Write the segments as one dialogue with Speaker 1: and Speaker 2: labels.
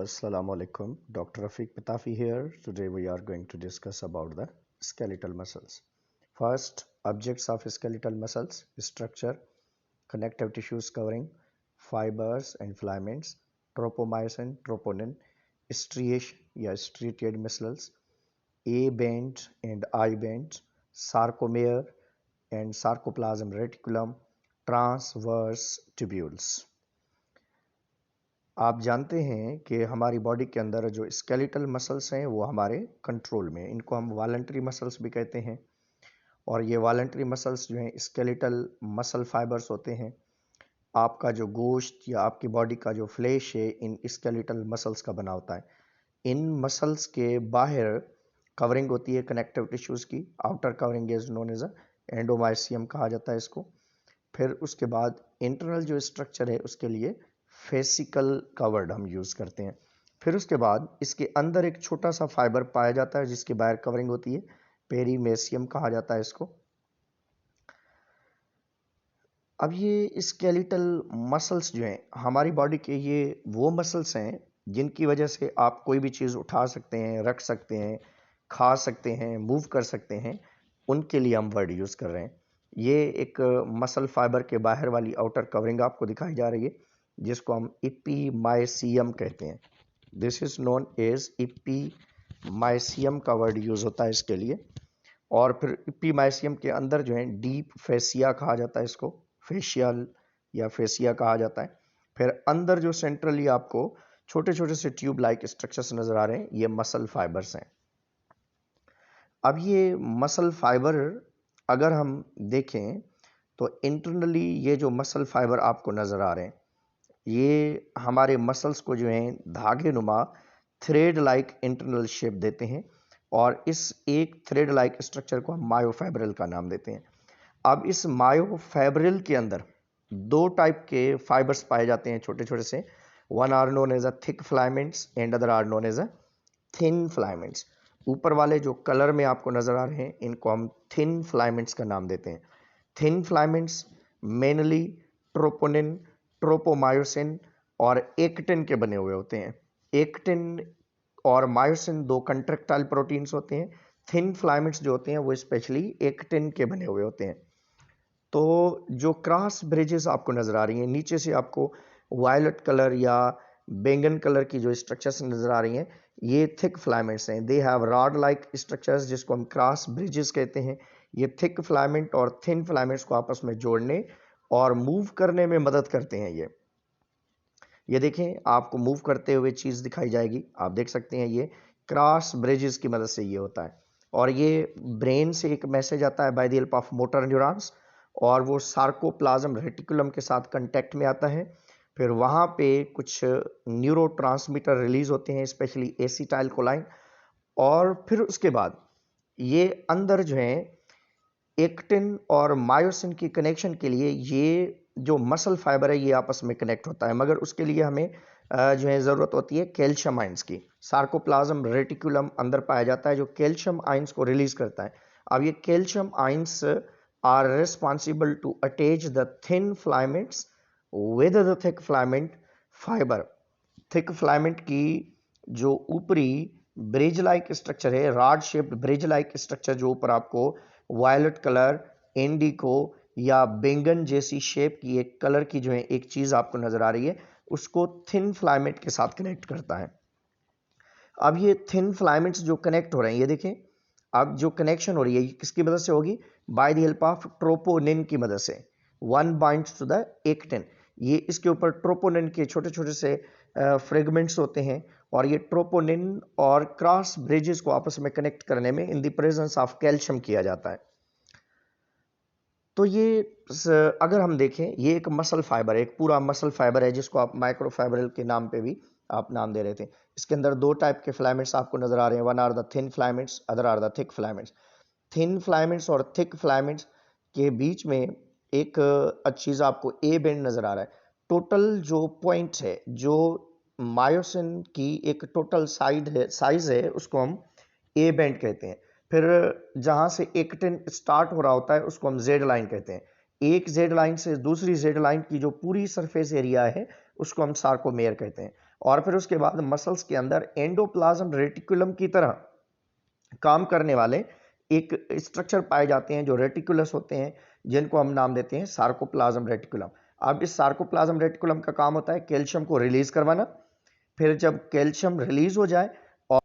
Speaker 1: Assalamu alaikum. Dr. Rafiq Patafi here. Today we are going to discuss about the skeletal muscles. First, objects of skeletal muscles: structure, connective tissues covering, fibers and filaments, tropomyosin, troponin, striation या striated muscles, A band and I band, sarcomere and sarcoplasm reticulum, transverse tubules. आप जानते हैं कि हमारी body के अंदर जो skeletal muscles हैं वो हमारे कंट्रोल में, इनको हम वॉलंटरी मसल्स भी कहते हैं। और ये वॉलंटरी मसल्स जो हैं स्केलेटल मसल फाइबर्स होते हैं। आपका जो गोश्त या आपकी बॉडी का जो फ्लेश है इन स्केलेटल मसल्स का बना होता है। इन मसल्स के बाहर कवरिंग होती है कनेक्टिव टिश्यूज़ की। Outer covering is known as endomysium कहा जाता है इसको। फिर उसके बाद इंटरनल जो स्ट्रक्चर है उसके लिए फेसिकल कवर्ड हम यूज़ करते हैं। फिर उसके बाद इसके अंदर एक छोटा सा फाइबर पाया जाता है जिसकी बाहर कवरिंग होती है, पेरीमेसियम कहा जाता है इसको। अब ये स्केलेटल मसल्स जो हैं हमारी बॉडी के, ये वो मसल्स हैं जिनकी वजह से आप कोई भी चीज़ उठा सकते हैं, रख सकते हैं, खा सकते हैं, मूव कर सकते हैं। उनके लिए हम वर्ड यूज़ कर रहे हैं। ये एक मसल फाइबर के बाहर वाली आउटर कवरिंग आपको दिखाई जा रही है जिसको हम इपीमाइसियम कहते हैं। दिस इज नोन एज इपीमाइसियम का वर्ड यूज होता है इसके लिए। और फिर इपीमाइसियम के अंदर जो है डीप फेसिया कहा जाता है इसको, फेशियल या फेसिया कहा जाता है। फिर अंदर जो सेंट्रली आपको छोटे छोटे से ट्यूब लाइक स्ट्रक्चर्स नजर आ रहे हैं, ये मसल फाइबर्स हैं। अब ये मसल फाइबर अगर हम देखें तो इंटरनली ये जो मसल फाइबर आपको नजर आ रहे हैं ये हमारे मसल्स को जो है धागे नुमा थ्रेड लाइक इंटरनल शेप देते हैं और इस एक थ्रेड लाइक स्ट्रक्चर को हम मायोफाइब्रिल का नाम देते हैं। अब इस मायोफाइब्रिल के अंदर दो टाइप के फाइबर्स पाए जाते हैं छोटे छोटे से। One are known as a thick filaments and other are known as a thin filaments. ऊपर वाले जो कलर में आपको नजर आ रहे हैं इनको हम थिन फिलामेंट्स का नाम देते हैं। Thin filaments mainly troponin, tropomyosin और एक्टिन के बने हुए होते हैं। एक्टिन और मायोसिन दो कंट्रेक्टाइल प्रोटीन्स होते हैं। थिन फिलामेंट्स जो होते हैं वो स्पेशली एक्टिन के बने हुए होते हैं। तो जो क्रॉस ब्रिजेस आपको नजर आ रही हैं, नीचे से आपको वायलेट कलर या बैंगन कलर की जो स्ट्रक्चर्स नजर आ रही हैं, ये थिक फिलामेंट्स हैं। They have rod like structures जिसको हम क्रॉस ब्रिजेस कहते हैं। ये थिक फिलामेंट और थिन फिलामेंट्स को आपस में जोड़ने और मूव करने में मदद करते हैं। ये देखें, आपको मूव करते हुए चीज दिखाई जाएगी, आप देख सकते हैं ये क्रॉस ब्रिजेस की मदद से ये होता है। और ये ब्रेन से एक मैसेज आता है bye the help of motor neurons और वो सार्कोप्लाज्म रेटिकुलम के साथ कांटेक्ट में आता है। फिर वहां पे कुछ न्यूरोट्रांसमीटर रिलीज होते हैं, स्पेशली एसिटाइल कोलाइन। और फिर उसके बाद ये अंदर जो है एक्टिन और मायोसिन की कनेक्शन के लिए ये जो मसल फाइबर है ये आपस में कनेक्ट होता है, मगर उसके लिए हमें जो है ज़रूरत होती है कैल्शियम आइंस की। सार्कोप्लाज्म रेटिकुलम अंदर पाया जाता है जो कैल्शियम आइंस को रिलीज करता है। अब ये calcium ions are responsible to attach the thin filaments with the thick filament fibre. Thick filament की जो ऊपरी ब्रिज लाइक स्ट्रक्चर है, rod shaped bridge like structure जो ऊपर आपको वायलेट कलर, इंडिको या बैंगन जैसी शेप की एक कलर की जो है एक चीज आपको नजर आ रही है, उसको थिन फिलामेंट के साथ कनेक्ट करता है। अब ये थिन फिलामेंट्स जो कनेक्ट हो रहे हैं, ये देखें, अब जो कनेक्शन हो रही है किसकी मदद से होगी? By the help of troponin की मदद से। One binds to the actin. ये इसके ऊपर ट्रोपोनिन के छोटे छोटे से फ्रेगमेंट्स होते हैं और ये ट्रोपोनिन और क्रॉस ब्रिजेस को आपस में कनेक्ट करने में in the presence of calcium किया जाता है। तो ये अगर हम देखें ये एक मसल फाइबर है, एक पूरा मसल फाइबर है जिसको आप माइक्रोफाइब्रिल के नाम पे भी आप नाम दे रहे थे। इसके अंदर दो टाइप के फिलामेंट्स आपको नजर आ रहे हैं, one are the thin filaments, other are the thick filaments. Thin filaments और थिक फिलामेंट्स के बीच में एक चीज आपको ए बेंड नजर आ रहा है। टोटल जो पॉइंट है, जो मायोसिन की एक टोटल साइज है उसको हम ए बेंड कहते हैं। फिर जहां से एक्टिन स्टार्ट हो रहा होता है उसको हम जेड लाइन कहते हैं। एक जेड लाइन से दूसरी जेड लाइन की जो पूरी सरफेस एरिया है उसको हम सार्कोमेयर कहते हैं। और फिर उसके बाद मसल्स के अंदर एंडोप्लाज्म रेटिकुलम की तरह काम करने वाले एक स्ट्रक्चर पाए जाते हैं जो रेटिकुलस होते हैं, जिनको हम नाम देते हैं सार्कोप्लाज्म रेटिकुलम। अब इस सार्कोप्लाज्म रेटिकुलम का काम होता है कैल्शियम को रिलीज करवाना। फिर जब कैल्शियम रिलीज हो जाए और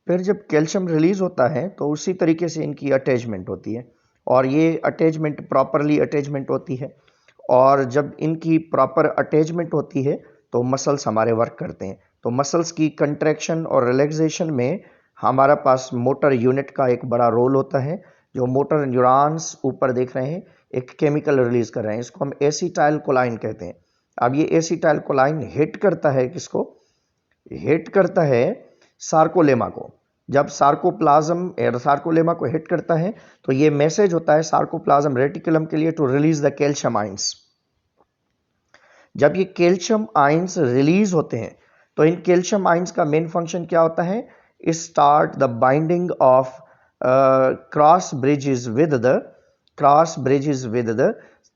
Speaker 1: फिर जब कैल्शियम रिलीज होता है तो उसी तरीके से इनकी अटैचमेंट होती है, और ये अटैचमेंट प्रॉपरली अटैचमेंट होती है। और जब इनकी प्रॉपर अटैचमेंट होती है तो मसल्स हमारे वर्क करते हैं। तो मसल्स की कंट्रैक्शन और रिलैक्सेशन में हमारा पास मोटर यूनिट का एक बड़ा रोल होता है। जो मोटर न्यूरॉन्स ऊपर देख रहे हैं एक केमिकल रिलीज कर रहे हैं, इसको हम एसिटाइल कोलाइन कहते हैं। अब ये एसिटाइल कोलाइन हिट करता है किसको? हिट करता है सार्कोलेमा को। जब सार्कोलेमा को हिट करता है तो ये मैसेज होता है सार्कोप्लाज्म रेटिकुलम के लिए to release the calcium ions. जब ये कैल्शियम आयंस रिलीज होते हैं तो इन कैल्शियम आयंस का मेन फंक्शन क्या होता है? Start the binding of cross bridges with the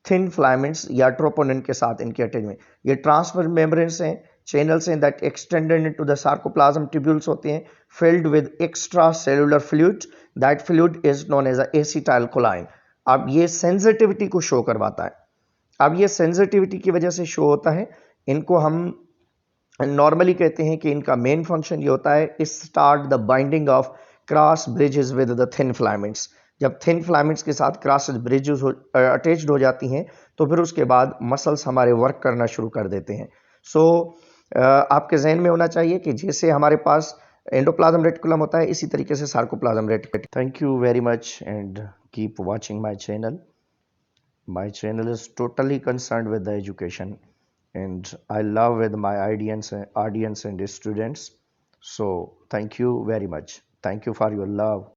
Speaker 1: thin filaments या ट्रोपोनिन के साथ इनके अटैचमेंट। ये ट्रांसफर मेम्ब्रेन्स हैं, चैनल्स हैं that extended into the sarcoplasm tubules होते हैं filled with extra cellular fluid. That fluid is known as acetylcholine. अब ये सेंसिटिविटी को शो करवाता है। अब ये सेंसिटिविटी की वजह से शो होता है। इनको हम नॉर्मली कहते हैं कि इनका मेन फंक्शन ये होता है start the binding of cross bridges with the thin filaments. जब थिन फिलामेंट्स के साथ क्रॉस ब्रिजेस अटैच्ड हो जाती हैं तो फिर उसके बाद मसल्स हमारे वर्क करना शुरू कर देते हैं। सो आपके जहन में होना चाहिए कि जैसे हमारे पास एंडोप्लाज्म रेटिकुलम होता है इसी तरीके से sarcoplasm reticulum. Thank you very much and keep watching my channel. My channel is totally concerned with the education, and I love with my audience and students. So thank you very much. Thank you for your love.